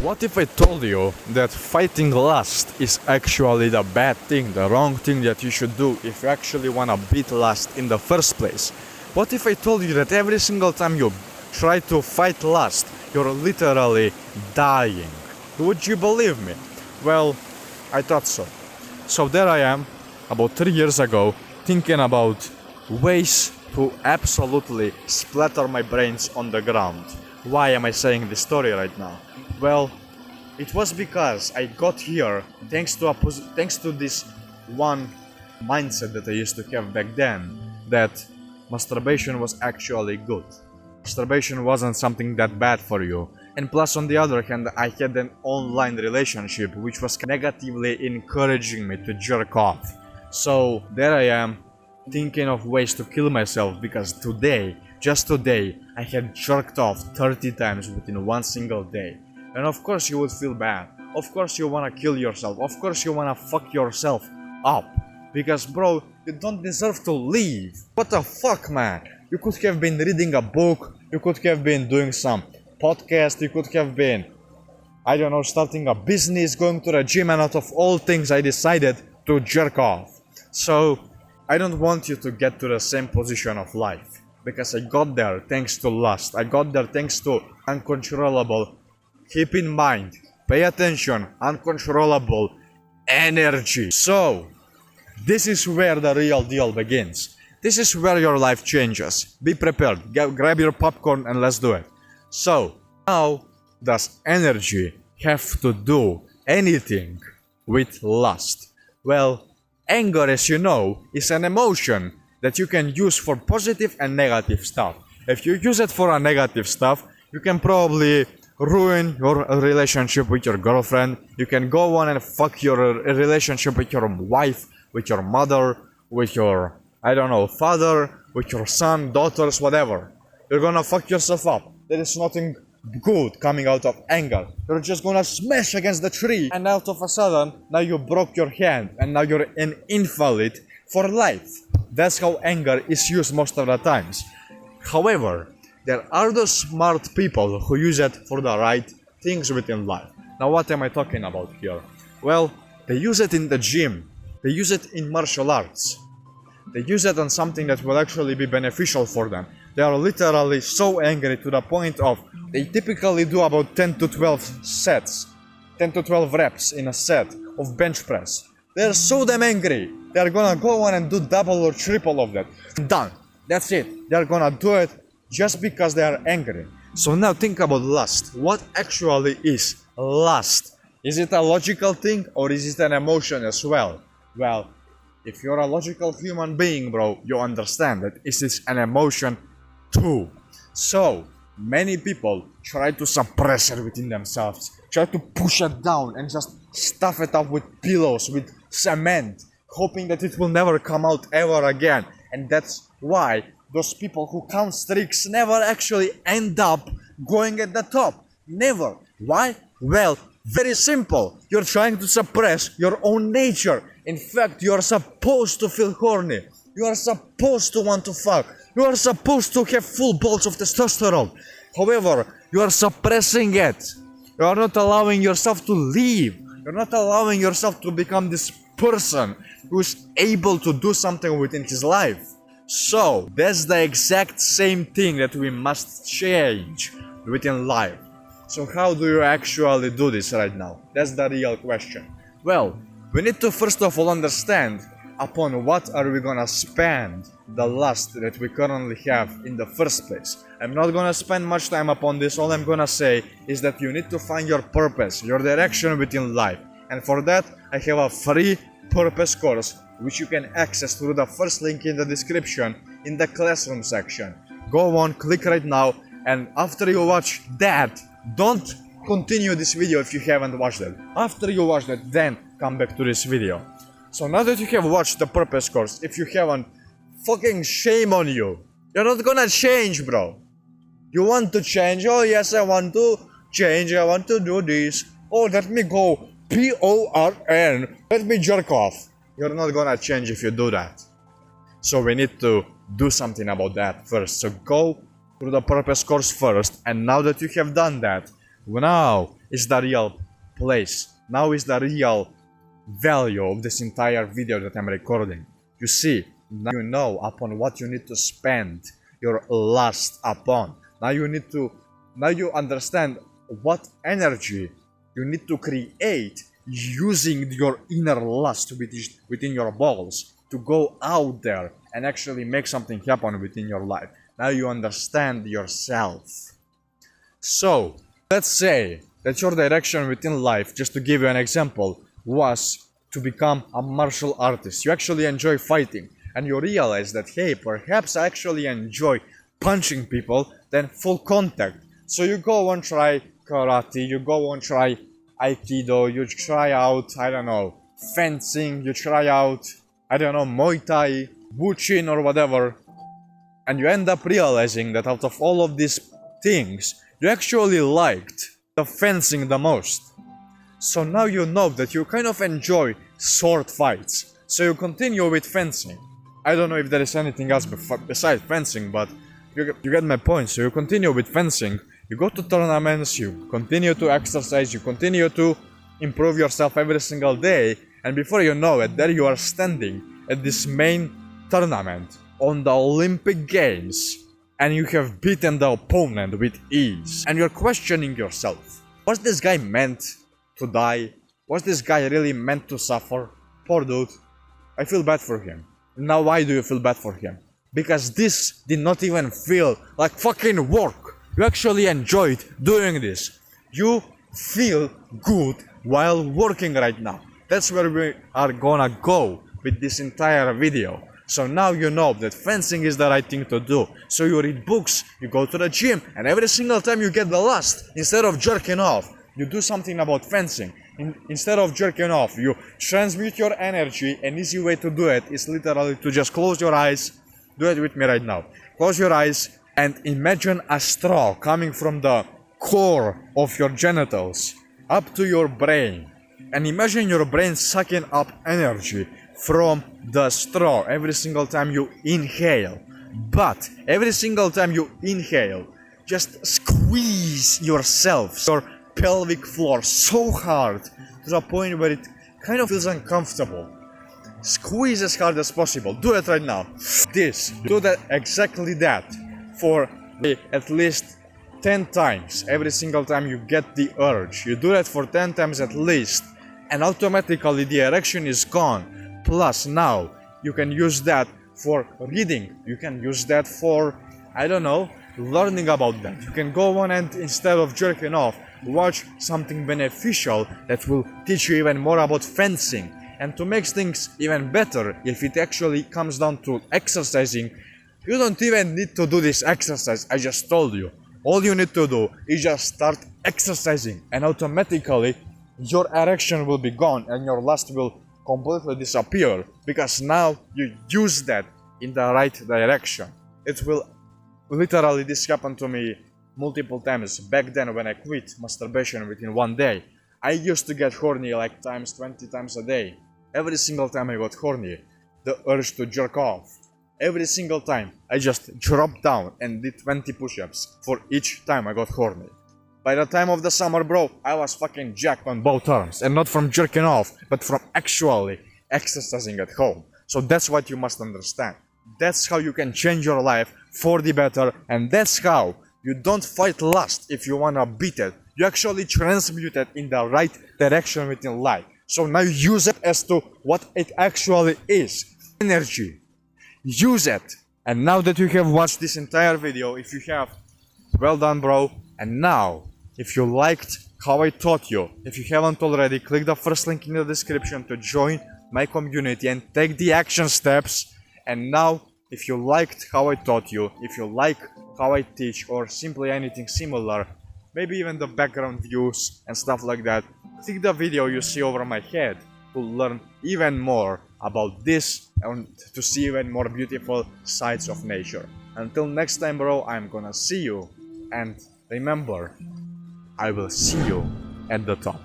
What if I told you that fighting lust is actually the bad thing, the wrong thing that you should do if you actually wanna beat lust in the first place? What if I told you that every single time you try to fight lust, you're literally dying? Would you believe me? Well, I thought so. So there I am, about 3 years ago, thinking about ways to absolutely splatter my brains on the ground. Why am I saying this story right now? Well, it was because I got here thanks to this one mindset that I used to have back then, that masturbation was actually good. Masturbation wasn't something that bad for you. And plus, on the other hand, I had an online relationship which was negatively encouraging me to jerk off. So there I am, thinking of ways to kill myself because today, just today, I had jerked off 30 times within one single day. And of course you would feel bad. Of course you wanna kill yourself. Of course you wanna fuck yourself up. Because bro, you don't deserve to live. What the fuck, man? You could have been reading a book. You could have been doing some podcast. You could have been, I don't know, starting a business, going to the gym, and out of all things I decided to jerk off. So I don't want you to get to the same position of life. Because I got there thanks to lust. I got there thanks to uncontrollable, keep in mind, pay attention, uncontrollable energy. So, this is where the real deal begins. This is where your life changes. Be prepared, grab your popcorn and let's do it. So, how does energy have to do anything with lust? Well, anger, as you know, is an emotion that you can use for positive and negative stuff. If you use it for a negative stuff, you can probably ruin your relationship with your girlfriend. You can go on and fuck your relationship with your wife, with your mother, with your, I don't know, father, with your son, daughters, whatever. You're gonna fuck yourself up. There is nothing good coming out of anger. You're just gonna smash against the tree, and out of a sudden, now you broke your hand, and now you're an invalid for life. That's how anger is used most of the times. However, there are those smart people who use it for the right things within life. Now what am I talking about here? Well, they use it in the gym. They use it in martial arts. They use it on something that will actually be beneficial for them. They are literally so angry to the point of they typically do about 10 to 12 sets, 10 to 12 reps in a set of bench press. They're so damn angry. They're gonna go on and do double or triple of that. Done. That's it. They're gonna do it just because they are angry. So now think about lust. What actually is lust? Is it a logical thing or is it an emotion as well? Well, if you're a logical human being, bro, you understand that it is an emotion too. So, many people try to suppress it within themselves, try to push it down and just stuff it up with pillows, with cement, hoping that it will never come out ever again. And that's why those people who count streaks never actually end up going at the top. Never. Why? Well, very simple. You're trying to suppress your own nature. In fact, you are supposed to feel horny. You are supposed to want to fuck. You are supposed to have full balls of testosterone. However, you are suppressing it. You are not allowing yourself to live. You're not allowing yourself to become this person who is able to do something within his life. So, that's the exact same thing that we must change within life. So how do you actually do this right now? That's the real question. Well, we need to first of all understand upon what are we gonna spend the lust that we currently have in the first place. I'm not gonna spend much time upon this. All I'm gonna say is that you need to find your purpose, your direction within life. And for that, I have a free purpose course which you can access through the first link in the description in the classroom section. Go on, click right now, and after you watch that, don't continue this video if you haven't watched it. After you watch it, then come back to this video. So now that you have watched the purpose course, if you haven't, fucking shame on you. You're not gonna change, bro. You want to change? Oh yes, I want to change, I want to do this. Oh, let me go PORN, let me jerk off. You're not gonna change if you do that. So we need to do something about that first. So go through the purpose course first, and now that you have done that, now is the real place. Now is the real value of this entire video that I'm recording. You see, now you know upon what you need to spend your lust upon. Now you understand what energy you need to create using your inner lust within your balls to go out there and actually make something happen within your life. Now you understand yourself. So, let's say that your direction within life, just to give you an example, was to become a martial artist. You actually enjoy fighting, and you realize that, hey, perhaps I actually enjoy punching people, then full contact. So you go and try karate, you go and try aikido, you try out, I don't know, fencing, you try out, I don't know, Muay Thai, Wuchin or whatever, and you end up realizing that out of all of these things, you actually liked the fencing the most. So now you know that you kind of enjoy sword fights, so you continue with fencing. I don't know if there is anything else besides fencing, but you get my point. So you continue with fencing, you go to tournaments, you continue to exercise, you continue to improve yourself every single day, and before you know it, there you are standing at this main tournament on the Olympic Games, and you have beaten the opponent with ease. And you're questioning yourself, was this guy meant to die? Was this guy really meant to suffer? Poor dude. I feel bad for him. Now why do you feel bad for him? Because this did not even feel like fucking work. You actually enjoyed doing this. You feel good while working right now. That's where we are gonna go with this entire video. So now you know that fencing is the right thing to do. So you read books, you go to the gym, and every single time you get the lust, instead of jerking off, you do something about fencing. Instead of jerking off, you transmute your energy. An easy way to do it is literally to just close your eyes. Do it with me right now. Close your eyes and imagine a straw coming from the core of your genitals up to your brain. And imagine your brain sucking up energy from the straw every single time you inhale. But every single time you inhale, just squeeze yourself, your pelvic floor so hard to the point where it kind of feels uncomfortable. Squeeze as hard as possible. Do it right now. Do that exactly that for at least 10 times. Every single time you get the urge, you do that for 10 times at least, and automatically the erection is gone. Plus now you can use that for reading. You can use that for, I don't know, learning about that. You can go on and instead of jerking off, watch something beneficial that will teach you even more about fencing. And to make things even better, if it actually comes down to exercising, you don't even need to do this exercise I just told you. All you need to do is just start exercising, and automatically your erection will be gone and your lust will completely disappear, because now you use that in the right direction. It will literally, this happened to me multiple times back then when I quit masturbation within one day. I used to get horny like 20 times a day. Every single time I got horny, the urge to jerk off. Every single time I just dropped down and did 20 push-ups for each time I got horny. By the time of the summer, bro, I was fucking jacked on both arms, and not from jerking off, but from actually exercising at home. So that's what you must understand. That's how you can change your life for the better, and that's how you don't fight lust if you wanna beat it. You actually transmute it in the right direction within life. So now use it as to what it actually is. Energy. Use it. And now that you have watched this entire video, if you have, well done, bro. And now, if you liked how I taught you, if you haven't already, click the first link in the description to join my community and take the action steps. And now, if you liked how I taught you, if you like how I teach, or simply anything similar, maybe even the background views and stuff like that, click the video you see over my head to learn even more about this and to see even more beautiful sides of nature. Until next time, bro, I'm gonna see you, and remember, I will see you at the top.